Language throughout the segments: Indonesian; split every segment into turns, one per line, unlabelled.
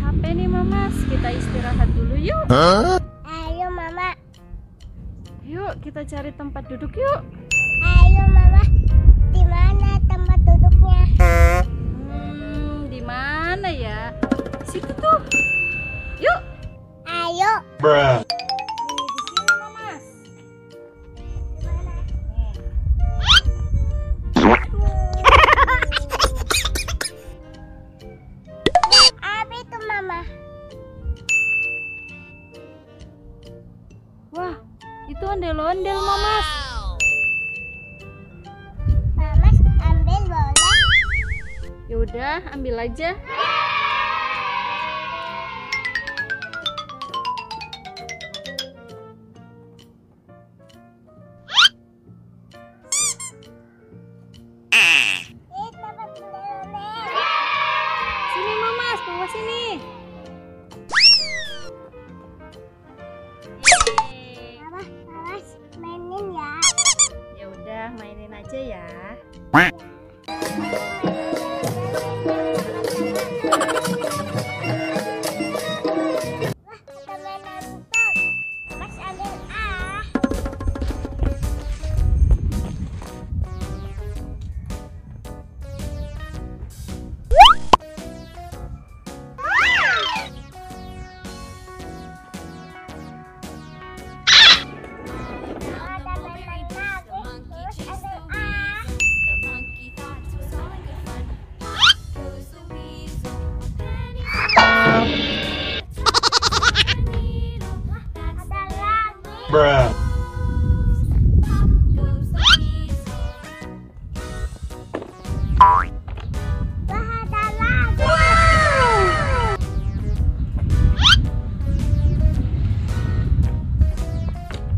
capek nih Mamas, kita istirahat dulu yuk.
Ayo Mama.
Yuk kita cari tempat duduk yuk.
Ayo Mama. Di mana tempat duduknya?
Di mana ya? Di situ tuh. Yuk.
Ayo.
Di sini Mamas.
Apa itu Mama?
Wah, itu ondel-ondel Mamas.
Mamas ambil bola.
Yaudah, ambil aja.
Tempat ondel-ondel.
Sini Mamas, bawa sini.
Mama, Mamas mainin ya.
Ya udah, mainin aja ya.
Wah, ada mainan bal. Mas ambil ah. Ada mainan lagi. Terus ambil ah. Ada lagi. Wah, ada lagi.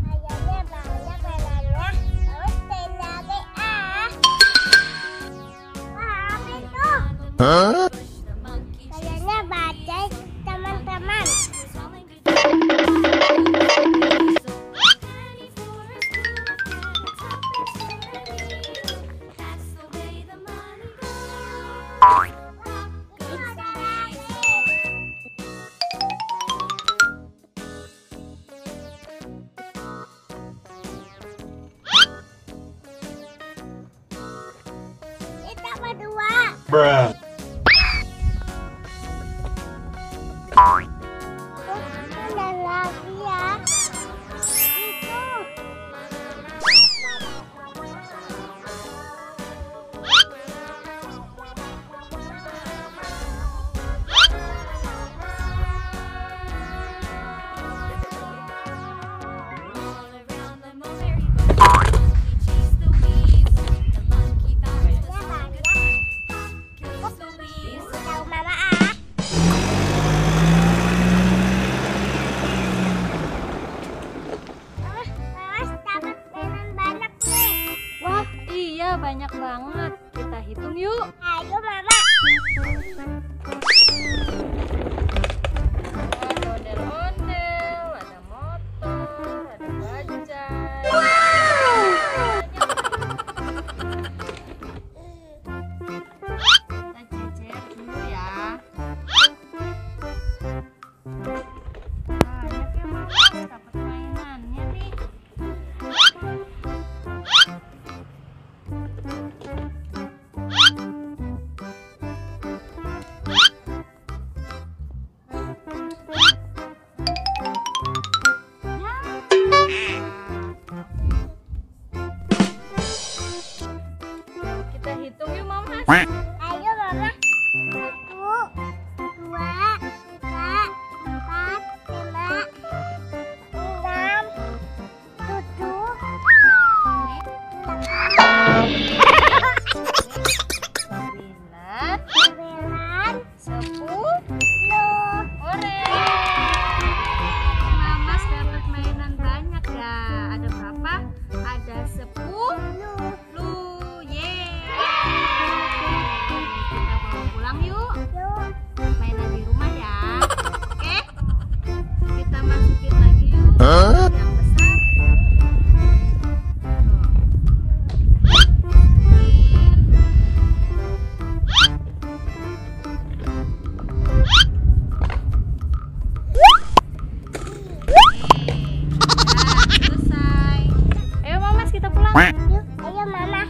Kayaknya banyak mainannya. Terus main lagi ah. Wah, apa itu? Kayaknya bajai teman-teman. Ada lagi. Kita berdua. Ada lagi ya. Itu. Tahu Mama ah. Mas dapat mainan banyak nih.
Wah, iya banyak banget. Kita hitung yuk.
Ayo Mama.
Ada ondel-ondel, ada motor, ada bajai. Kita jejer dulu ya. Banyak ya Mamas, dapat mainannya nih. Kita hitung yuk Mamas.
Ayo Mama. 1, 2, 3, 4, 5, 6, 7,
9,
9,
10. Ore. Mamas dapat mainan banyak ya. Ada berapa? Ada 10. Yeay. kita pulang.
Yuk, ayo mama.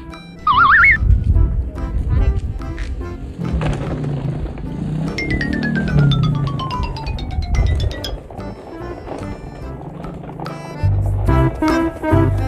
Tarik.